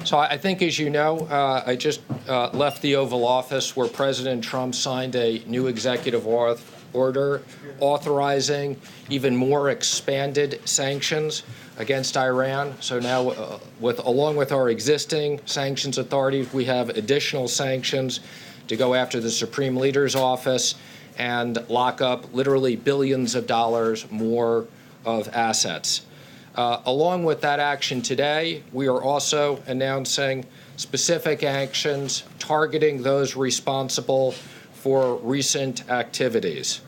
So I think, as you know, I just left the Oval Office where President Trump signed a new executive order authorizing even more expanded sanctions against Iran. So now, along with our existing sanctions authorities, we have additional sanctions to go after the Supreme Leader's office and lock up literally billions of dollars more of assets. Along with that action today, we are also announcing specific actions targeting those responsible for recent activities.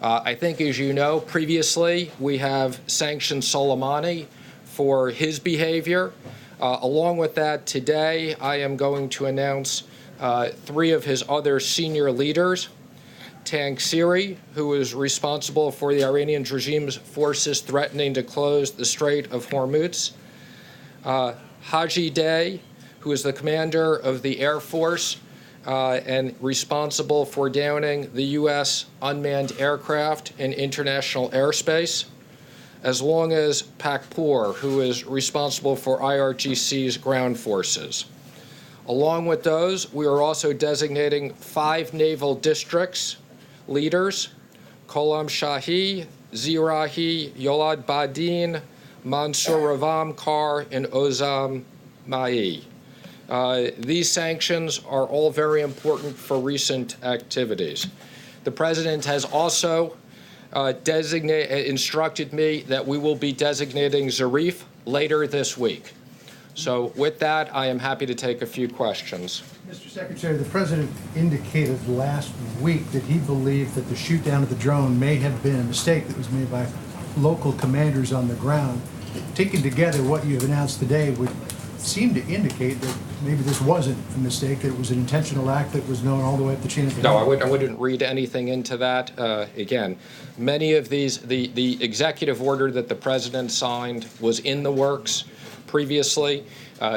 I think, as you know, previously we have sanctioned Soleimani for his behavior. Along with that, today I am going to announce 3 of his other senior leaders. Tangsiri, who is responsible for the Iranian regime's forces threatening to close the Strait of Hormuz. Haji Day, who is the commander of the Air Force and responsible for downing the U.S. unmanned aircraft in international airspace, as long as Pakpour, who is responsible for IRGC's ground forces. Along with those, we are also designating 5 naval districts leaders: Kolam Shahi, Zirahi, Yolad Badin, Mansour Ravam Kar, and Ozam Mai. These sanctions are all very important for recent activities. The President has also instructed me that we will be designating Zarif later this week. So with that, I am happy to take a few questions. Mr. Secretary, the President indicated last week that he believed that the shoot down of the drone may have been a mistake that was made by local commanders on the ground. Taken together, what you have announced today would seem to indicate that maybe this wasn't a mistake, that it was an intentional act that was known all the way up the chain of command. No, I wouldn't read anything into that. Again, many of these, the executive order that the President signed was in the works previously.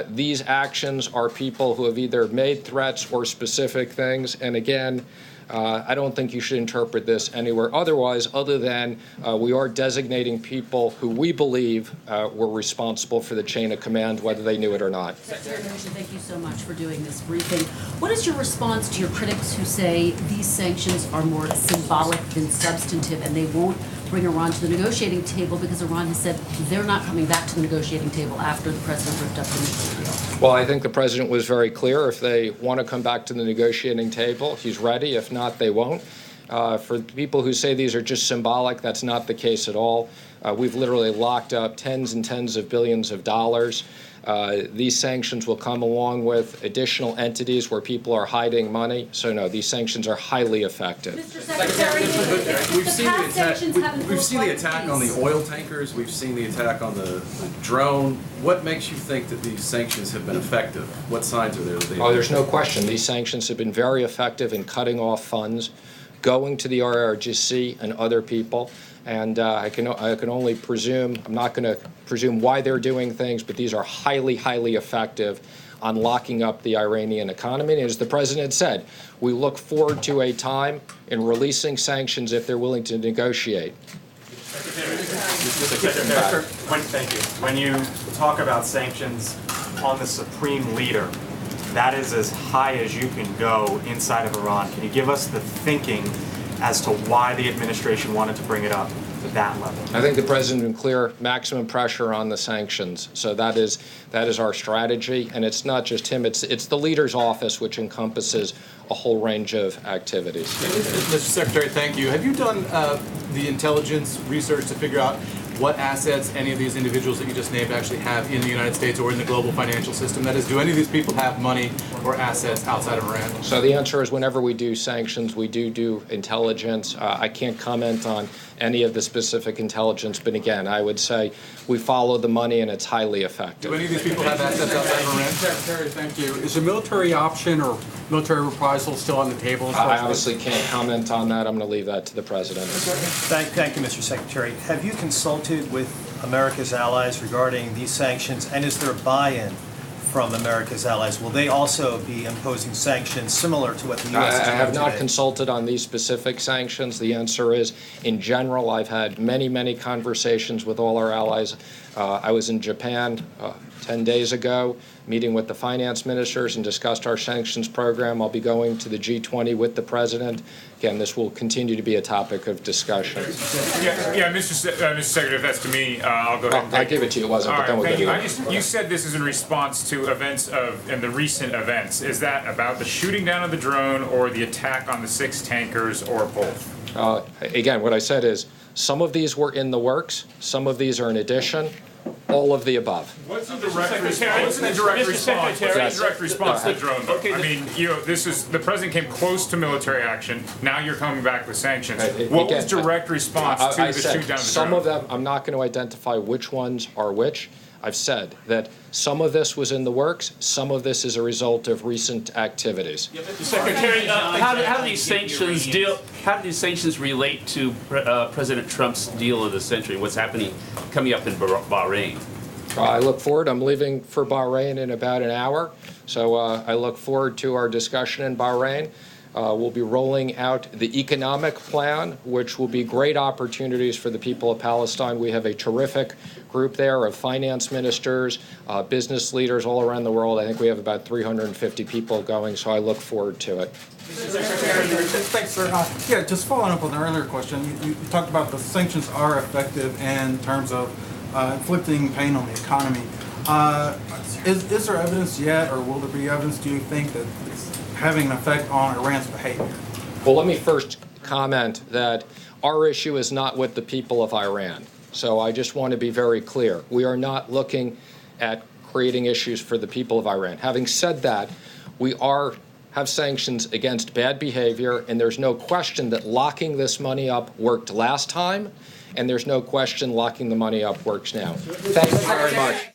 These actions are people who have either made threats or specific things. And again, I don't think you should interpret this anywhere otherwise, other than we are designating people who we believe were responsible for the chain of command, whether they knew it or not. Secretary Mnuchin, thank you so much for doing this briefing. What is your response to your critics who say these sanctions are more symbolic than substantive, and they won't bring Iran to the negotiating table because Iran has said they're not coming back to the negotiating table after the President ripped up the nuclear deal? Well, I think the President was very clear. If they want to come back to the negotiating table, he's ready. If not, they won't. For people who say these are just symbolic, that's not the case at all. We've literally locked up tens and tens of billions of dollars. These sanctions will come along with additional entities where people are hiding money. So no, these sanctions are highly effective. Mr. Secretary, we've seen the attack on the oil tankers. We've seen the attack on the drone. What makes you think that these sanctions have been effective? What signs are there that they? Oh, there's no question. These sanctions have been very effective in cutting off funds going to the IRGC and other people. And I can only presume, I'm not going to presume why they're doing things, but these are highly, highly effective on locking up the Iranian economy. And as the President said, we look forward to a time in releasing sanctions if they're willing to negotiate. Thank you. When you talk about sanctions on the supreme leader, that is as high as you can go inside of Iran. Can you give us the thinking as to why the administration wanted to bring it up to that level? I think the President has been clear: maximum pressure on the sanctions. So that is our strategy, and it's not just him. It's the leader's office, which encompasses a whole range of activities. Mr. Secretary, thank you. Have you done the intelligence research to figure out what assets any of these individuals that you just named actually have in the United States or in the global financial system? That is, do any of these people have money or assets outside of Iran? So the answer is, whenever we do sanctions, we do intelligence. I can't comment on any of the specific intelligence, but again, I would say we follow the money and it's highly effective. Do any of these people have assets outside of Iran? Secretary, thank you. Is a military option or military reprisal still on the table? I obviously can't comment on that. I'm going to leave that to the President. Thank you, Mr. Secretary. Have you consulted with America's allies regarding these sanctions, and is there a buy-in from America's allies? Will they also be imposing sanctions similar to what the U.S. is doing I have not today? consulted on these specific sanctions. The answer is, in general, I've had many, many conversations with all our allies. I was in Japan 10 days ago, meeting with the finance ministers and discussed our sanctions program. I'll be going to the G20 with the president. Again, this will continue to be a topic of discussion. Yeah, Mr. Secretary, if that's to me, I'll go ahead and I take gave it to you, it wasn't, All but then right, we'll thank get you. You said this is in response to events and the recent events. Is that about the shooting down of the drone or the attack on the 6 tankers or both? Again, what I said is, some of these were in the works, some of these are in addition, all of the above. What's the direct response? What's the direct response? What's the direct response to the drone, though? I mean, this is, the president came close to military action, now you're coming back with sanctions. What was direct response to the shoot down of the drone? Some of them, I'm not going to identify which ones are which. I've said that some of this was in the works, some of this is a result of recent activities. Secretary, how do these sanctions deal? How do these sanctions relate to President Trump's deal of the century? What's happening coming up in Bahrain? I look forward. I'm leaving for Bahrain in about an hour, so I look forward to our discussion in Bahrain. We'll be rolling out the economic plan, which will be great opportunities for the people of Palestine. We have a terrific group there of finance ministers, business leaders all around the world. I think we have about 350 people going, so I look forward to it. Thanks, sir. Yeah, just following up on the earlier question, you talked about the sanctions are effective in terms of inflicting pain on the economy. Is there evidence yet, or will there be evidence, do you think, that it's having an effect on Iran's behavior? Well, let me first comment that our issue is not with the people of Iran. So I just want to be very clear. We are not looking at creating issues for the people of Iran. Having said that, we have sanctions against bad behavior, and there's no question that locking this money up worked last time, and there's no question locking the money up works now. Thank you very much.